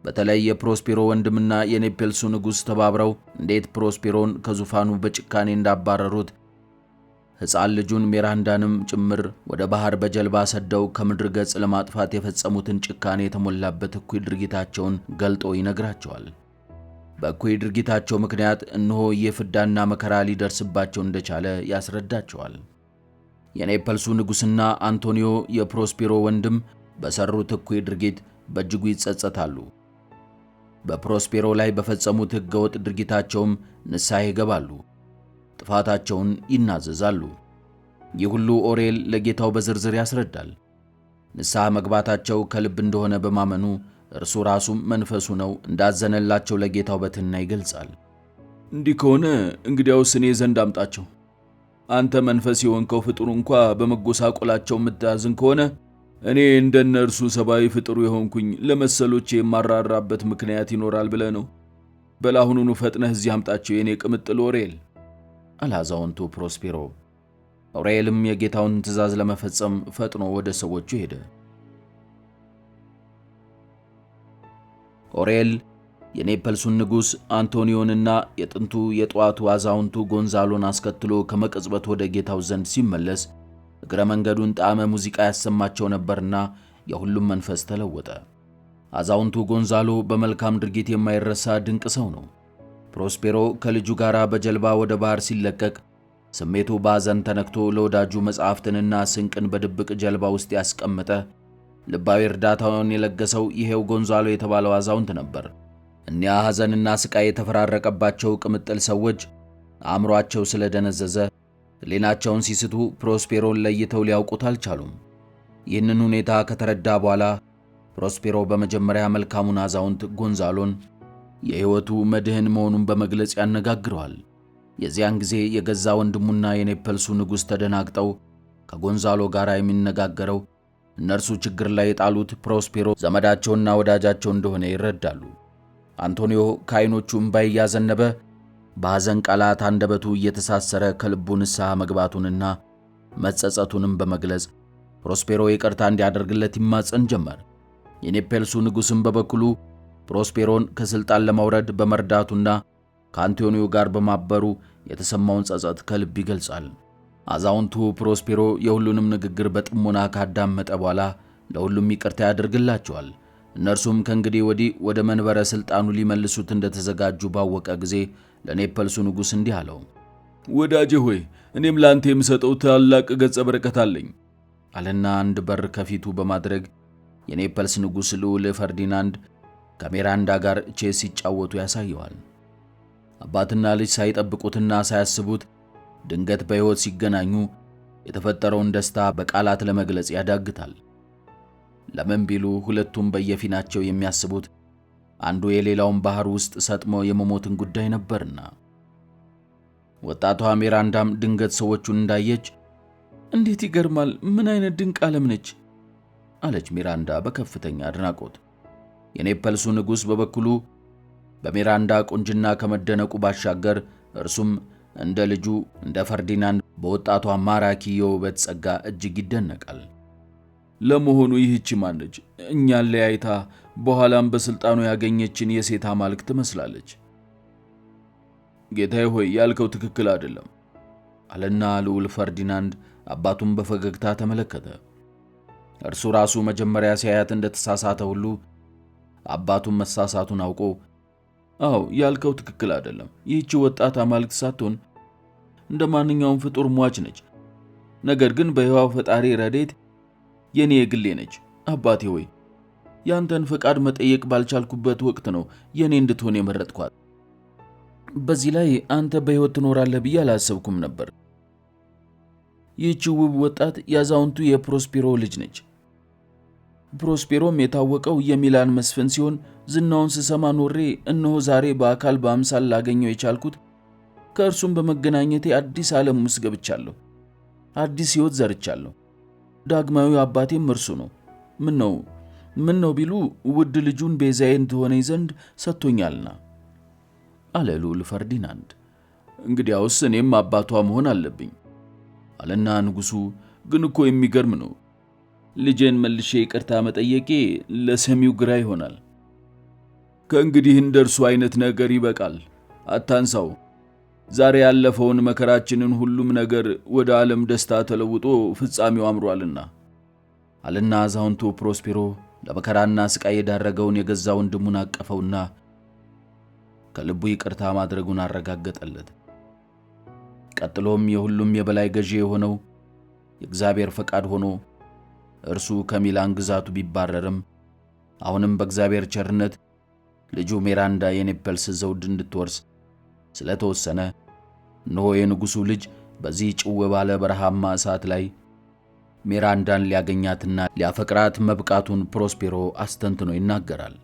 በተለይ የፕሮስፔሮ ወንድምና የኔፕልሱ ንጉሥ ተባብረው እንዴት ፕሮስፔሮን ከዙፋኑ በጭካኔ እንዳባረሩት ሕፃን ልጁን ሚራንዳንም ጭምር ወደ ባህር በጀልባ ሰደው ከምድር ገጽ ለማጥፋት የፈጸሙትን ጭካኔ የተሞላበት እኩይ ድርጊታቸውን ገልጦ ይነግራቸዋል። በእኩይ ድርጊታቸው ምክንያት እነሆ የፍዳና መከራ ሊደርስባቸው እንደቻለ ያስረዳቸዋል። የኔፕልሱ ንጉሥና አንቶኒዮ የፕሮስፔሮ ወንድም በሰሩት እኩይ ድርጊት በእጅጉ ይጸጸታሉ። በፕሮስፔሮ ላይ በፈጸሙት ሕገወጥ ድርጊታቸውም ንስሐ ይገባሉ፣ ጥፋታቸውን ይናዘዛሉ። ይህ ሁሉ ኦሬል ለጌታው በዝርዝር ያስረዳል። ንስሐ መግባታቸው ከልብ እንደሆነ በማመኑ እርሱ ራሱም መንፈሱ ነው እንዳዘነላቸው ለጌታው በትህትና ይገልጻል። እንዲህ ከሆነ እንግዲያውስ እኔ ዘንድ አምጣቸው። አንተ መንፈስ የሆንከው ፍጡር እንኳ በመጎሳቆላቸው የምታዝን ከሆነ እኔ እንደነርሱ ሰብአዊ ፍጡር የሆንኩኝ ለመሰሎቼ የማራራበት ምክንያት ይኖራል ብለህ ነው? በላሁኑኑ ፈጥነህ እዚህ አምጣቸው የኔ ቅምጥል ኦሬል አለ አዛውንቱ ፕሮስፔሮ። ኦሬልም የጌታውን ትእዛዝ ለመፈጸም ፈጥኖ ወደ ሰዎቹ ሄደ። ኦሬል የኔፕልሱን ንጉሥ አንቶኒዮንና የጥንቱ የጠዋቱ አዛውንቱ ጎንዛሎን አስከትሎ ከመቅጽበት ወደ ጌታው ዘንድ ሲመለስ እግረ መንገዱን ጣዕመ ሙዚቃ ያሰማቸው ነበርና የሁሉም መንፈስ ተለወጠ። አዛውንቱ ጎንዛሎ በመልካም ድርጊት የማይረሳ ድንቅ ሰው ነው። ፕሮስፔሮ ከልጁ ጋር በጀልባ ወደ ባህር ሲለቀቅ ስሜቱ ባዘን ተነክቶ ለወዳጁ መጻሕፍትንና ስንቅን በድብቅ ጀልባ ውስጥ ያስቀመጠ ልባዊ እርዳታውን የለገሰው ይሄው ጎንዛሎ የተባለው አዛውንት ነበር። እኒያ ሐዘንና ስቃይ የተፈራረቀባቸው ቅምጥል ሰዎች አእምሮአቸው ስለደነዘዘ ሕሊናቸውን ሲስቱ ፕሮስፔሮን ለይተው ሊያውቁት አልቻሉም። ይህንን ሁኔታ ከተረዳ በኋላ ፕሮስፔሮ በመጀመሪያ መልካሙን አዛውንት ጎንዛሎን የሕይወቱ መድህን መሆኑን በመግለጽ ያነጋግረዋል። የዚያን ጊዜ የገዛ ወንድሙና የኔፕልሱ ንጉሥ ተደናግጠው ከጎንዛሎ ጋር የሚነጋገረው እነርሱ ችግር ላይ የጣሉት ፕሮስፔሮ ዘመዳቸውና ወዳጃቸው እንደሆነ ይረዳሉ። አንቶኒዮ ከዓይኖቹ እምባ እያዘነበ በሐዘን ቃላት አንደበቱ እየተሳሰረ ከልቡ ንስሐ መግባቱንና መጸጸቱንም በመግለጽ ፕሮስፔሮ ይቅርታ እንዲያደርግለት ይማጸን ጀመር። የኔፔልሱ ንጉሥም በበኩሉ ፕሮስፔሮን ከሥልጣን ለማውረድ በመርዳቱና ከአንቶኒዮ ጋር በማበሩ የተሰማውን ጸጸት ከልብ ይገልጻል። አዛውንቱ ፕሮስፔሮ የሁሉንም ንግግር በጥሞና ካዳመጠ በኋላ ለሁሉም ይቅርታ ያደርግላቸዋል። እነርሱም ከእንግዲህ ወዲህ ወደ መንበረ ሥልጣኑ ሊመልሱት እንደተዘጋጁ ባወቀ ጊዜ ለኔፐልሱ ንጉሥ እንዲህ አለው። ወዳጄ ሆይ እኔም ላንተ የምሰጠው ታላቅ ገጸ በረከት አለኝ አለና አንድ በር ከፊቱ በማድረግ የኔፐልስ ንጉሥ ልዑል ፈርዲናንድ ከሚራንዳ ጋር ቼስ ሲጫወቱ ያሳየዋል። አባትና ልጅ ሳይጠብቁትና ሳያስቡት ድንገት በሕይወት ሲገናኙ የተፈጠረውን ደስታ በቃላት ለመግለጽ ያዳግታል። ለምን ቢሉ ሁለቱም በየፊናቸው የሚያስቡት አንዱ የሌላውን ባህር ውስጥ ሰጥሞ የመሞትን ጉዳይ ነበርና። ወጣቷ ሚራንዳም ድንገት ሰዎቹን እንዳየች እንዴት ይገርማል! ምን አይነት ድንቅ ዓለም ነች! አለች ሚራንዳ በከፍተኛ አድናቆት። የኔፐልሱ ንጉሥ በበኩሉ በሚራንዳ ቁንጅና ከመደነቁ ባሻገር እርሱም እንደ ልጁ እንደ ፈርዲናንድ በወጣቷ ማራኪ የውበት ጸጋ እጅግ ይደነቃል። ለመሆኑ ይህች ማነች? እኛን ለያይታ በኋላም በስልጣኑ ያገኘችን የሴት አማልክት ትመስላለች። ጌታዬ ሆይ ያልከው ትክክል አይደለም አለና ልዑል ፈርዲናንድ አባቱን በፈገግታ ተመለከተ። እርሱ ራሱ መጀመሪያ ሲያያት እንደተሳሳተ ሁሉ አባቱን መሳሳቱን አውቆ አዎ ያልከው ትክክል አይደለም። ይህች ወጣት አማልክት ሳትሆን እንደ ማንኛውም ፍጡር ሟች ነች። ነገር ግን በሕያው ፈጣሪ ረድኤት የኔ የግሌ ነች። አባቴ ሆይ ያንተን ፈቃድ መጠየቅ ባልቻልኩበት ወቅት ነው የኔ እንድትሆን የመረጥኳት። በዚህ ላይ አንተ በሕይወት ትኖራለህ ብዬ አላሰብኩም ነበር። ይህች ውብ ወጣት ያዛውንቱ የፕሮስፔሮ ልጅ ነች። ፕሮስፔሮም የታወቀው የሚላን መስፍን ሲሆን ዝናውን ስሰማ ኖሬ እነሆ ዛሬ በአካል በአምሳል ላገኘው የቻልኩት ከእርሱም በመገናኘቴ አዲስ ዓለም ውስጥ ገብቻለሁ። አዲስ ሕይወት ዘርቻለሁ። ዳግማዊ አባቴም እርሱ ነው። ምን ነው ቢሉ ውድ ልጁን ቤዛዬ እንድትሆነኝ ዘንድ ሰጥቶኛልና አለ ልዑል ፈርዲናንድ። እንግዲያውስ እኔም አባቷ መሆን አለብኝ አለና ንጉሡ ግን እኮ የሚገርም ነው። ልጄን መልሼ ይቅርታ መጠየቄ ለሰሚው ግራ ይሆናል። ከእንግዲህ እንደርሱ አይነት ነገር ይበቃል፣ አታንሳው። ዛሬ ያለፈውን መከራችንን ሁሉም ነገር ወደ ዓለም ደስታ ተለውጦ ፍጻሜው አምሯልና አለና አዛውንቱ ፕሮስፔሮ ለመከራና ስቃይ የዳረገውን የገዛ ወንድሙን አቀፈውና ከልቡ ይቅርታ ማድረጉን አረጋገጠለት። ቀጥሎም የሁሉም የበላይ ገዢ የሆነው የእግዚአብሔር ፈቃድ ሆኖ እርሱ ከሚላን ግዛቱ ቢባረርም አሁንም በእግዚአብሔር ቸርነት ልጁ ሚራንዳ የኔፐልስ ዘውድ እንድትወርስ ስለተወሰነ እነሆ የንጉሡ ልጅ በዚህ ጭው ባለ በረሃማ እሳት ላይ ሚራንዳን ሊያገኛትና ሊያፈቅራት መብቃቱን ፕሮስፔሮ አስተንትኖ ይናገራል።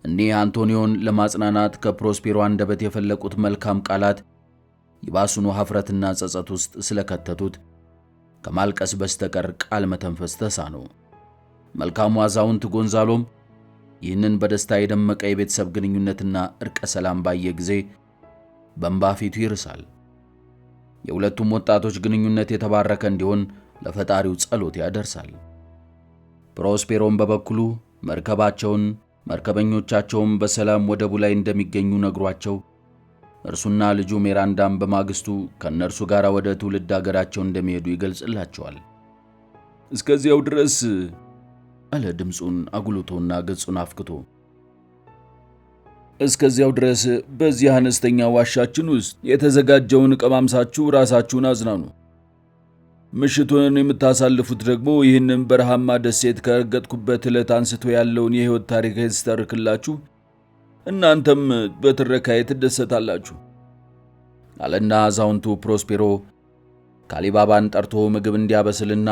እኒህ አንቶኒዮን ለማጽናናት ከፕሮስፔሮ አንደበት የፈለቁት መልካም ቃላት ይባሱኑ ኀፍረትና ጸጸት ውስጥ ስለከተቱት ከማልቀስ በስተቀር ቃል መተንፈስ ተሳነው። መልካሙ አዛውንት ጎንዛሎም ይህንን በደስታ የደመቀ የቤተሰብ ግንኙነትና እርቀ ሰላም ባየ ጊዜ በእንባ ፊቱ ይርሳል። የሁለቱም ወጣቶች ግንኙነት የተባረከ እንዲሆን ለፈጣሪው ጸሎት ያደርሳል። ፕሮስፔሮም በበኩሉ መርከበኞቻቸውም በሰላም ወደቡ ላይ እንደሚገኙ ነግሯቸው እርሱና ልጁ ሚራንዳም በማግስቱ ከእነርሱ ጋር ወደ ትውልድ አገራቸው እንደሚሄዱ ይገልጽላቸዋል። እስከዚያው ድረስ አለ ድምፁን አጉልቶና ገጹን አፍክቶ፣ እስከዚያው ድረስ በዚህ አነስተኛ ዋሻችን ውስጥ የተዘጋጀውን ቀማምሳችሁ ራሳችሁን አዝናኑ። ምሽቱን የምታሳልፉት ደግሞ ይህንን በረሃማ ደሴት ከረገጥኩበት ዕለት አንስቶ ያለውን የሕይወት ታሪክ ስተርክላችሁ እናንተም በትረካዬ ትደሰታላችሁ አለና አዛውንቱ ፕሮስፔሮ ካሊባባን ጠርቶ ምግብ እንዲያበስልና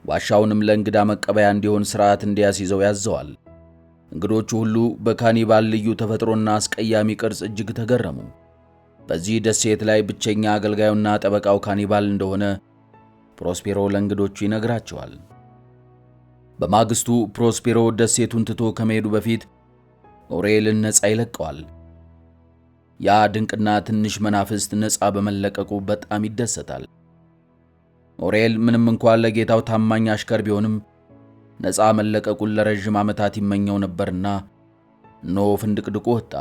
ዋሻውንም ለእንግዳ መቀበያ እንዲሆን ሥርዓት እንዲያስይዘው ያዘዋል። እንግዶቹ ሁሉ በካኒባል ልዩ ተፈጥሮና አስቀያሚ ቅርጽ እጅግ ተገረሙ። በዚህ ደሴት ላይ ብቸኛ አገልጋዩና ጠበቃው ካኒባል እንደሆነ ፕሮስፔሮ ለእንግዶቹ ይነግራቸዋል። በማግስቱ ፕሮስፔሮ ደሴቱን ትቶ ከመሄዱ በፊት ኦሬልን ነፃ ይለቀዋል። ያ ድንቅና ትንሽ መናፍስት ነፃ በመለቀቁ በጣም ይደሰታል። ኦሬል ምንም እንኳን ለጌታው ታማኝ አሽከር ቢሆንም ነፃ መለቀቁን ለረጅም ዓመታት ይመኘው ነበርና እነሆ ፍንድቅድቁ ወጣ።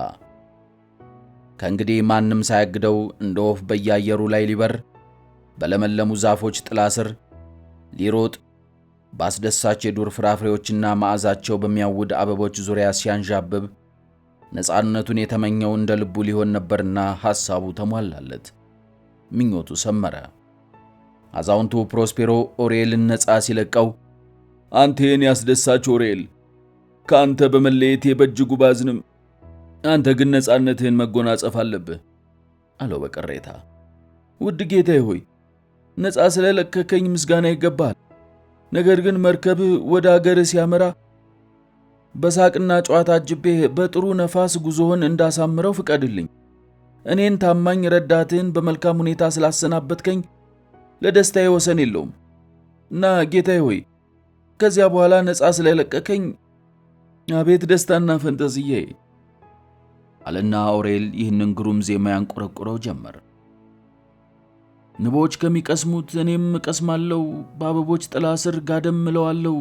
ከእንግዲህ ማንም ሳያግደው እንደ ወፍ በየአየሩ ላይ ሊበር፣ በለመለሙ ዛፎች ጥላ ስር ሊሮጥ፣ በአስደሳች የዱር ፍራፍሬዎችና መዓዛቸው በሚያውድ አበቦች ዙሪያ ሲያንዣብብ ነፃነቱን የተመኘው እንደ ልቡ ሊሆን ነበርና ሐሳቡ ተሟላለት፣ ምኞቱ ሰመረ። አዛውንቱ ፕሮስፔሮ ኦሬልን ነፃ ሲለቀው አንተ የኔ አስደሳች ኦሬል፣ ከአንተ በመለየቴ በእጅጉ ባዝንም፣ አንተ ግን ነፃነትህን መጎናጸፍ አለብህ አለው በቅሬታ። ውድ ጌታዬ ሆይ፣ ነፃ ስለለቀከኝ ምስጋና ይገባል። ነገር ግን መርከብህ ወደ አገርህ ሲያመራ በሳቅና ጨዋታ አጅቤህ በጥሩ ነፋስ ጉዞህን እንዳሳምረው ፍቀድልኝ። እኔን ታማኝ ረዳትህን በመልካም ሁኔታ ስላሰናበትከኝ ለደስታዬ ወሰን የለውም እና ጌታዬ ሆይ፣ ከዚያ በኋላ ነፃ ስለለቀከኝ አቤት ደስታና ፈንጠዝያዬ አለና ኦሬል ይህንን ግሩም ዜማ ያንቆረቆረው ጀመር። ንቦች ከሚቀስሙት እኔም እቀስማለሁ፣ በአበቦች ጥላ ስር ጋደም እለዋለሁ፣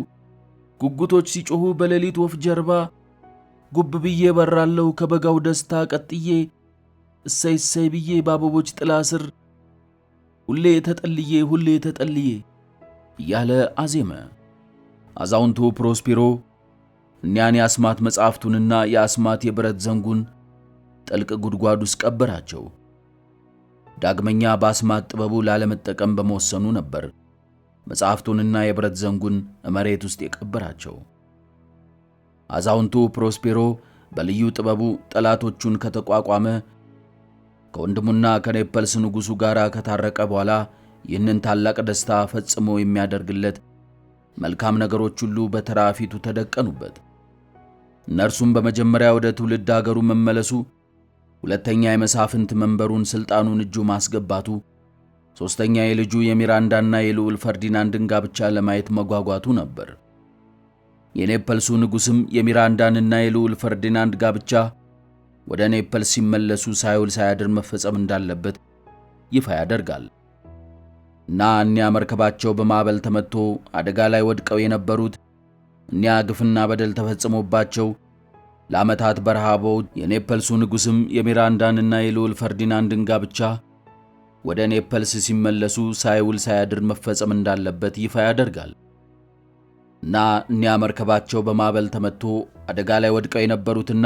ጉጉቶች ሲጮኹ በሌሊት ወፍ ጀርባ ጉብ ብዬ በራለሁ፣ ከበጋው ደስታ ቀጥዬ እሰይ እሰይ ብዬ በአበቦች ጥላ ስር ሁሌ ተጠልዬ እያለ አዜመ። አዛውንቱ ፕሮስፔሮ እኒያን የአስማት መጻሕፍቱንና የአስማት የብረት ዘንጉን ጥልቅ ጉድጓድ ውስጥ ቀበራቸው። ዳግመኛ በአስማት ጥበቡ ላለመጠቀም በመወሰኑ ነበር መጻሕፍቱንና የብረት ዘንጉን መሬት ውስጥ የቀበራቸው። አዛውንቱ ፕሮስፔሮ በልዩ ጥበቡ ጠላቶቹን ከተቋቋመ ከወንድሙና ከኔፐልስ ንጉሡ ጋር ከታረቀ በኋላ ይህንን ታላቅ ደስታ ፈጽሞ የሚያደርግለት መልካም ነገሮች ሁሉ በተራ ፊቱ ተደቀኑበት። እነርሱም በመጀመሪያ ወደ ትውልድ አገሩ መመለሱ፣ ሁለተኛ የመሳፍንት መንበሩን ሥልጣኑን እጁ ማስገባቱ፣ ሦስተኛ የልጁ የሚራንዳና የልዑል ፈርዲናንድን ጋብቻ ለማየት መጓጓቱ ነበር። የኔፐልሱ ንጉሥም የሚራንዳንና የልዑል ፈርዲናንድ ጋብቻ ወደ ኔፐልስ ሲመለሱ ሳይውል ሳያድር መፈጸም እንዳለበት ይፋ ያደርጋል እና እኒያ መርከባቸው በማዕበል ተመትቶ አደጋ ላይ ወድቀው የነበሩት እኒያ ግፍና በደል ተፈጽሞባቸው ለዓመታት በረሃበው የኔፐልሱ ንጉሥም የሚራንዳንና የልዑል ፈርዲናንድን ጋብቻ ወደ ኔፐልስ ሲመለሱ ሳይውል ሳያድር መፈጸም እንዳለበት ይፋ ያደርጋል እና እኒያ መርከባቸው በማዕበል ተመትቶ አደጋ ላይ ወድቀው የነበሩትና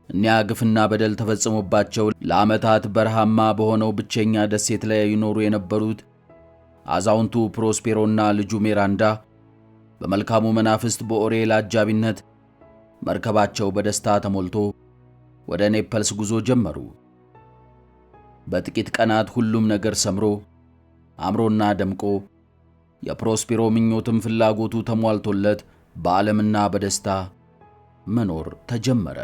እኒያ ግፍና በደል ተፈጽሞባቸው ለዓመታት በረሃማ በሆነው ብቸኛ ደሴት ላይ ይኖሩ የነበሩት አዛውንቱ ፕሮስፔሮና ልጁ ሚራንዳ በመልካሙ መናፍስት በኦሬል አጃቢነት መርከባቸው በደስታ ተሞልቶ ወደ ኔፐልስ ጉዞ ጀመሩ። በጥቂት ቀናት ሁሉም ነገር ሰምሮ አምሮና ደምቆ የፕሮስፔሮ ምኞትም ፍላጎቱ ተሟልቶለት በዓለምና በደስታ መኖር ተጀመረ።